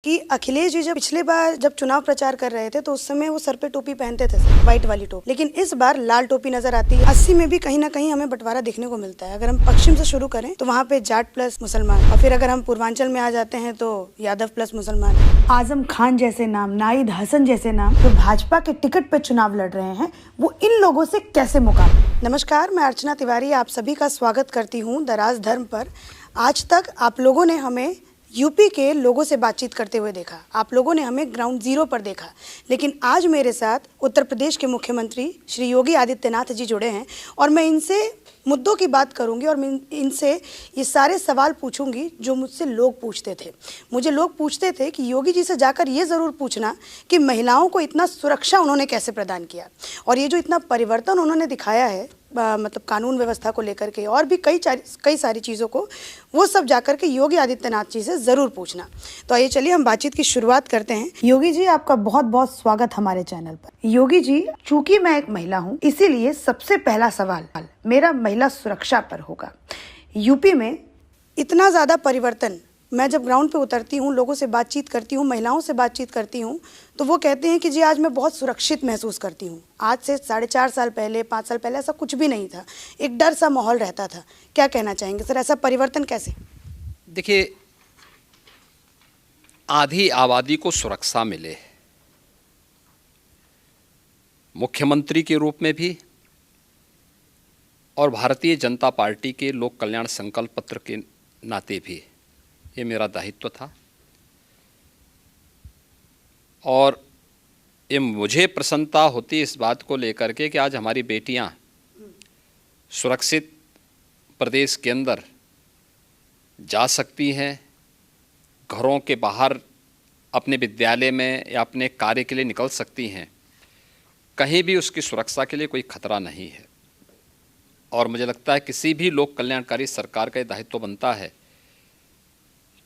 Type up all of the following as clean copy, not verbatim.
कि अखिलेश जी जब पिछले बार जब चुनाव प्रचार कर रहे थे तो उस समय वो सर पे टोपी पहनते थे, व्हाइट वाली टोपी, लेकिन इस बार लाल टोपी नजर आती है। 80 में भी कहीं ना कहीं हमें बंटवारा देखने को मिलता है। अगर हम पश्चिम से शुरू करें तो वहाँ पे जाट प्लस मुसलमान, और फिर अगर हम पूर्वांचल में आ जाते हैं तो यादव प्लस मुसलमान। आजम खान जैसे नाम, नाहिद हसन जैसे नाम जो भाजपा के टिकट पे चुनाव लड़ रहे हैं, वो इन लोगों से कैसे मुकाबला। नमस्कार, मैं अर्चना तिवारी आप सभी का स्वागत करती हूँ दराज धर्म पर। आज तक आप लोगों ने हमें यूपी के लोगों से बातचीत करते हुए देखा, आप लोगों ने हमें ग्राउंड जीरो पर देखा, लेकिन आज मेरे साथ उत्तर प्रदेश के मुख्यमंत्री श्री योगी आदित्यनाथ जी जुड़े हैं और मैं इनसे मुद्दों की बात करूंगी और मैं इनसे ये सारे सवाल पूछूंगी जो मुझसे लोग पूछते थे। मुझे लोग पूछते थे कि योगी जी से जाकर ये ज़रूर पूछना कि महिलाओं को इतना सुरक्षा उन्होंने कैसे प्रदान किया, और ये जो इतना परिवर्तन उन्होंने दिखाया है मतलब कानून व्यवस्था को लेकर के और भी कई सारी चीज़ों को, वो सब जाकर के योगी आदित्यनाथ जी से ज़रूर पूछना। तो आइए चलिए हम बातचीत की शुरुआत करते हैं। योगी जी, आपका बहुत बहुत स्वागत हमारे चैनल पर। योगी जी, चूंकि मैं एक महिला हूँ इसीलिए सबसे पहला सवाल मेरा महिला सुरक्षा पर होगा। यूपी में इतना ज़्यादा परिवर्तन, मैं जब ग्राउंड पे उतरती हूँ, लोगों से बातचीत करती हूँ, महिलाओं से बातचीत करती हूँ, तो वो कहते हैं कि जी आज मैं बहुत सुरक्षित महसूस करती हूँ। आज से 4.5 साल पहले, 5 साल पहले ऐसा कुछ भी नहीं था, एक डर सा माहौल रहता था। क्या कहना चाहेंगे सर, ऐसा परिवर्तन कैसे? देखिए, आधी आबादी को सुरक्षा मिले, मुख्यमंत्री के रूप में भी और भारतीय जनता पार्टी के लोक कल्याण संकल्प पत्र के नाते भी, ये मेरा दायित्व था। और ये मुझे प्रसन्नता होती इस बात को लेकर के कि आज हमारी बेटियां सुरक्षित प्रदेश के अंदर जा सकती हैं, घरों के बाहर अपने विद्यालय में या अपने कार्य के लिए निकल सकती हैं, कहीं भी उसकी सुरक्षा के लिए कोई खतरा नहीं है। और मुझे लगता है किसी भी लोक कल्याणकारी सरकार का दायित्व बनता है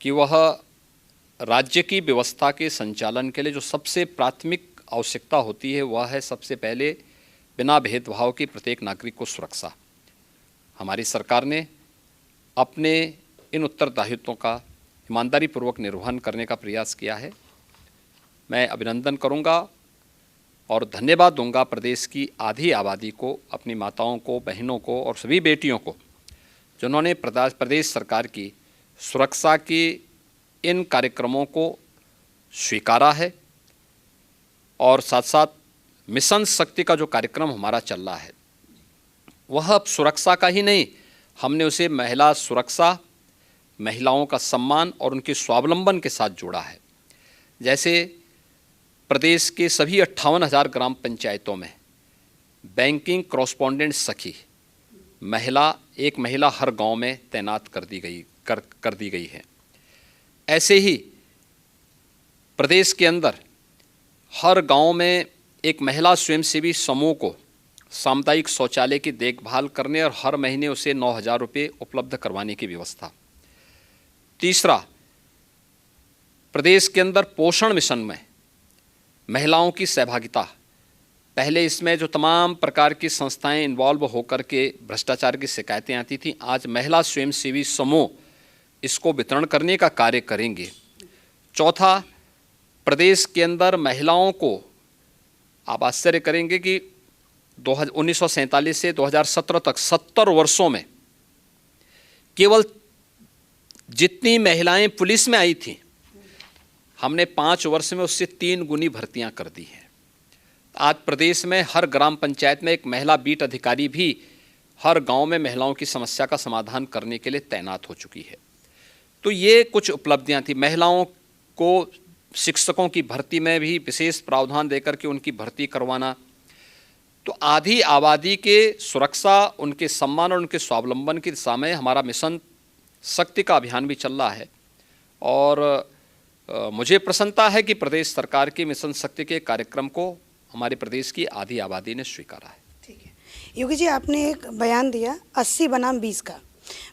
कि वह राज्य की व्यवस्था के संचालन के लिए जो सबसे प्राथमिक आवश्यकता होती है वह है सबसे पहले बिना भेदभाव की प्रत्येक नागरिक को सुरक्षा। हमारी सरकार ने अपने इन उत्तरदायित्वों का ईमानदारी पूर्वक निर्वहन करने का प्रयास किया है। मैं अभिनंदन करूंगा और धन्यवाद दूंगा प्रदेश की आधी आबादी को, अपनी माताओं को, बहनों को और सभी बेटियों को जिन्होंने प्रदेश सरकार की सुरक्षा के इन कार्यक्रमों को स्वीकारा है। और साथ साथ मिशन शक्ति का जो कार्यक्रम हमारा चल रहा है वह अब सुरक्षा का ही नहीं, हमने उसे महिला सुरक्षा, महिलाओं का सम्मान और उनके स्वावलंबन के साथ जोड़ा है। जैसे प्रदेश के सभी 58,000 ग्राम पंचायतों में बैंकिंग कॉरेस्पॉन्डेंट सखी महिला, एक महिला हर गांव में तैनात कर दी गई है। ऐसे ही प्रदेश के अंदर हर गांव में एक महिला स्वयंसेवी समूह को सामुदायिक शौचालय की देखभाल करने और हर महीने उसे 9,000 रुपये उपलब्ध करवाने की व्यवस्था। तीसरा, प्रदेश के अंदर पोषण मिशन में महिलाओं की सहभागिता। पहले इसमें जो तमाम प्रकार की संस्थाएं इन्वॉल्व होकर के भ्रष्टाचार की शिकायतें आती थीं, आज महिला स्वयंसेवी समूह इसको वितरण करने का कार्य करेंगे। चौथा, प्रदेश के अंदर महिलाओं को, आप आश्चर्य करेंगे कि 1947 से 2017 तक 70 वर्षों में केवल जितनी महिलाएं पुलिस में आई थीं, हमने 5 वर्ष में उससे 3 गुनी भर्तियां कर दी हैं। आज प्रदेश में हर ग्राम पंचायत में एक महिला बीट अधिकारी भी हर गांव में महिलाओं की समस्या का समाधान करने के लिए तैनात हो चुकी है। तो ये कुछ उपलब्धियां थी। महिलाओं को शिक्षकों की भर्ती में भी विशेष प्रावधान देकर के उनकी भर्ती करवाना। तो आधी आबादी के सुरक्षा, उनके सम्मान और उनके स्वावलंबन की दिशा में हमारा मिशन शक्ति का अभियान भी चल रहा है। और मुझे प्रसन्नता है कि प्रदेश सरकार के मिशन शक्ति के कार्यक्रम को हमारे प्रदेश की आधी आबादी ने स्वीकारा है। ठीक है योगी जी, आपने एक बयान दिया 80 बनाम 20 का।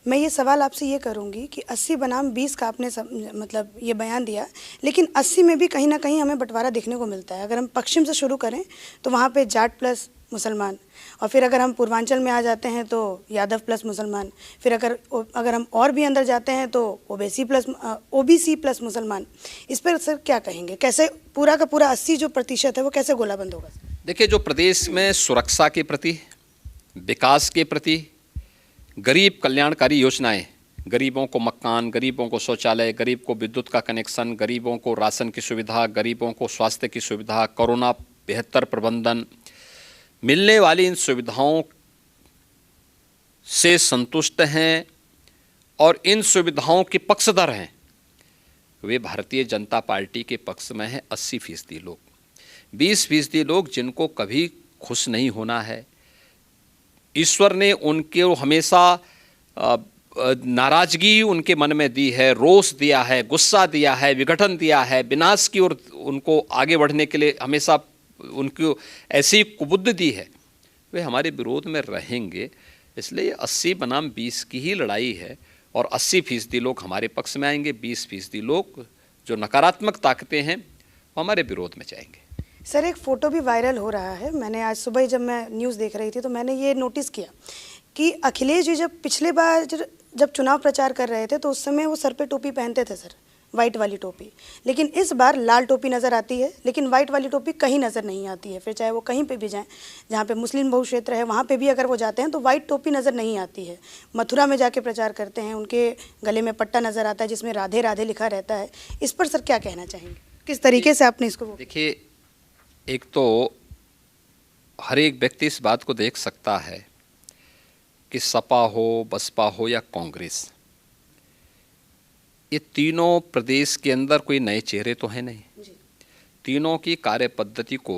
मैं ये सवाल आपसे ये करूंगी कि 80 बनाम 20 का आपने मतलब ये बयान दिया, लेकिन 80 में भी कहीं ना कहीं हमें बंटवारा देखने को मिलता है। अगर हम पश्चिम से शुरू करें तो वहाँ पे जाट प्लस मुसलमान, और फिर अगर हम पूर्वांचल में आ जाते हैं तो यादव प्लस मुसलमान, फिर अगर हम और भी अंदर जाते हैं तो ओबीसी प्लस मुसलमान। इस पर सर क्या कहेंगे, कैसे पूरा का पूरा 80% है वो कैसे गोलाबंद होगा? देखिए, जो प्रदेश में सुरक्षा के प्रति, विकास के प्रति, गरीब कल्याणकारी योजनाएं, गरीबों को मकान, गरीबों को शौचालय, गरीब को विद्युत का कनेक्शन, गरीबों को राशन की सुविधा, गरीबों को स्वास्थ्य की सुविधा, कोरोना बेहतर प्रबंधन, मिलने वाली इन सुविधाओं से संतुष्ट हैं और इन सुविधाओं के पक्षधर हैं, वे भारतीय जनता पार्टी के पक्ष में हैं 80% लोग। 20% लोग जिनको कभी खुश नहीं होना है, ईश्वर ने उनके हमेशा नाराजगी उनके मन में दी है, रोष दिया है, गुस्सा दिया है, विघटन दिया है, विनाश की ओर उनको आगे बढ़ने के लिए हमेशा उनको ऐसी कुबुद्धि दी है, वे हमारे विरोध में रहेंगे। इसलिए 80 बनाम 20 की ही लड़ाई है और 80% लोग हमारे पक्ष में आएंगे, 20% लोग जो नकारात्मक ताकतें हैं वो हमारे विरोध में जाएंगे। सर, एक फ़ोटो भी वायरल हो रहा है, मैंने आज सुबह जब मैं न्यूज़ देख रही थी तो मैंने ये नोटिस किया कि अखिलेश जी जब पिछले बार जब चुनाव प्रचार कर रहे थे तो उस समय वो सर पे टोपी पहनते थे सर, वाइट वाली टोपी, लेकिन इस बार लाल टोपी नज़र आती है, लेकिन वाइट वाली टोपी कहीं नज़र नहीं आती है। फिर चाहे वो कहीं पे भी जाएं, जहाँ पे मुस्लिम बहु क्षेत्र है वहाँ पे भी अगर वो जाते हैं तो वाइट टोपी नज़र नहीं आती है। मथुरा में जाके प्रचार करते हैं, उनके गले में पट्टा नज़र आता है जिसमें राधे राधे लिखा रहता है। इस पर सर क्या कहना चाहेंगे, किस तरीके से आपने इसको? देखिए, एक तो हर एक व्यक्ति इस बात को देख सकता है कि सपा हो, बसपा हो या कांग्रेस, ये तीनों प्रदेश के अंदर कोई नए चेहरे तो हैं नहीं। तीनों की कार्य पद्धति को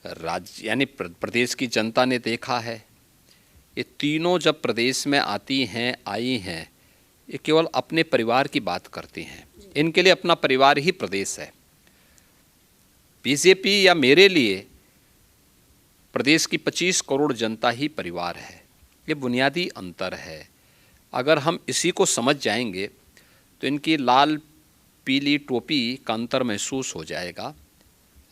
राज्य यानी प्रदेश की जनता ने देखा है। ये तीनों जब प्रदेश में आती हैं, आई हैं, ये केवल अपने परिवार की बात करती हैं। इनके लिए अपना परिवार ही प्रदेश है। बीजेपी या मेरे लिए प्रदेश की 25 करोड़ जनता ही परिवार है। ये बुनियादी अंतर है। अगर हम इसी को समझ जाएंगे तो इनकी लाल पीली टोपी का अंतर महसूस हो जाएगा।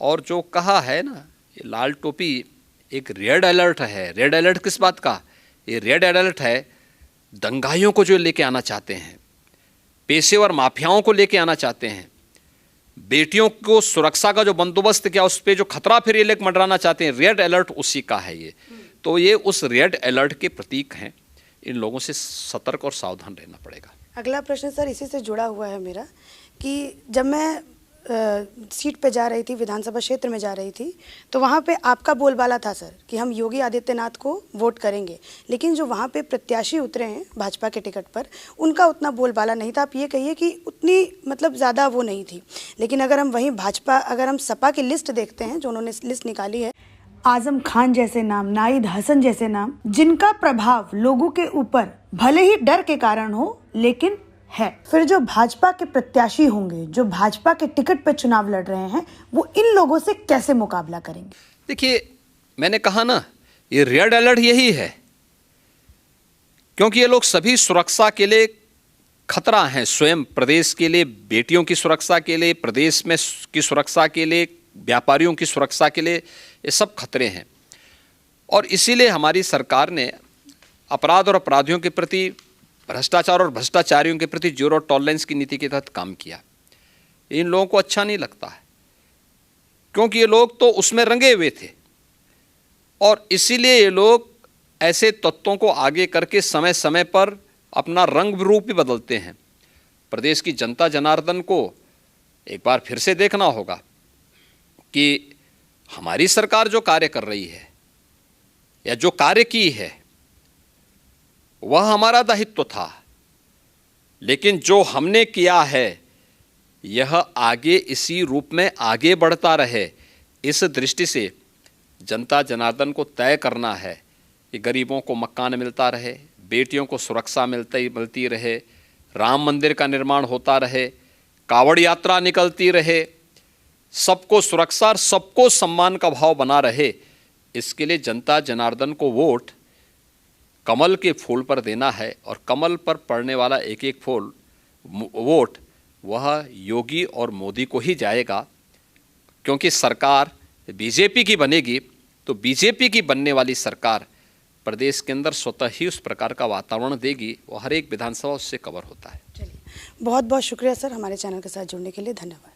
और जो कहा है ना, ये लाल टोपी एक रेड अलर्ट है। रेड अलर्ट किस बात का? ये रेड अलर्ट है दंगाइयों को जो लेके आना चाहते हैं, पेशेवर माफियाओं को लेके आना चाहते हैं, बेटियों को सुरक्षा का जो बंदोबस्त किया उस पर जो खतरा फिर ये लेकर मंडराना चाहते हैं, रेड अलर्ट उसी का है ये। तो ये उस रेड अलर्ट के प्रतीक हैं। इन लोगों से सतर्क और सावधान रहना पड़ेगा। अगला प्रश्न सर इसी से जुड़ा हुआ है मेरा कि जब मैं सीट पे जा रही थी, विधानसभा क्षेत्र में जा रही थी, तो वहाँ पे आपका बोलबाला था सर कि हम योगी आदित्यनाथ को वोट करेंगे, लेकिन जो वहाँ पे प्रत्याशी उतरे हैं भाजपा के टिकट पर, उनका उतना बोलबाला नहीं था। आप ये कहिए कि उतनी मतलब ज़्यादा वो नहीं थी। लेकिन अगर हम वहीं अगर हम सपा की लिस्ट देखते हैं, जो उन्होंने लिस्ट निकाली है, आजम खान जैसे नाम, नाहिद हसन जैसे नाम, जिनका प्रभाव लोगों के ऊपर भले ही डर के कारण हो लेकिन है। फिर जो भाजपा के प्रत्याशी होंगे, जो भाजपा के टिकट पर चुनाव लड़ रहे हैं, वो इन लोगों से कैसे मुकाबला करेंगे? देखिए, मैंने कहा ना, ये रेड अलर्ट यही है, क्योंकि ये लोग सभी सुरक्षा के लिए खतरा हैं। स्वयं प्रदेश के लिए, बेटियों की सुरक्षा के लिए, प्रदेश में की सुरक्षा के लिए, व्यापारियों की सुरक्षा के लिए, ये सब खतरे हैं। और इसीलिए हमारी सरकार ने अपराध और अपराधियों के प्रति, भ्रष्टाचार और भ्रष्टाचारियों के प्रति जीरो टॉलरेंस की नीति के तहत काम किया। इन लोगों को अच्छा नहीं लगता है, क्योंकि ये लोग तो उसमें रंगे हुए थे और इसीलिए ये लोग ऐसे तत्वों को आगे करके समय समय पर अपना रंग रूप भी बदलते हैं। प्रदेश की जनता जनार्दन को एक बार फिर से देखना होगा कि हमारी सरकार जो कार्य कर रही है या जो कार्य की है वह हमारा दायित्व था, लेकिन जो हमने किया है यह आगे इसी रूप में आगे बढ़ता रहे। इस दृष्टि से जनता जनार्दन को तय करना है कि गरीबों को मकान मिलता रहे, बेटियों को सुरक्षा मिलती रहे, राम मंदिर का निर्माण होता रहे, कावड़ यात्रा निकलती रहे, सबको सुरक्षा और सबको सम्मान का भाव बना रहे। इसके लिए जनता जनार्दन को वोट कमल के फूल पर देना है और कमल पर पड़ने वाला एक एक फूल वोट वह योगी और मोदी को ही जाएगा, क्योंकि सरकार बीजेपी की बनेगी तो बीजेपी की बनने वाली सरकार प्रदेश के अंदर स्वतः ही उस प्रकार का वातावरण देगी, वो हर एक विधानसभा उससे कवर होता है। चलिए, बहुत बहुत शुक्रिया सर हमारे चैनल के साथ जुड़ने के लिए, धन्यवाद।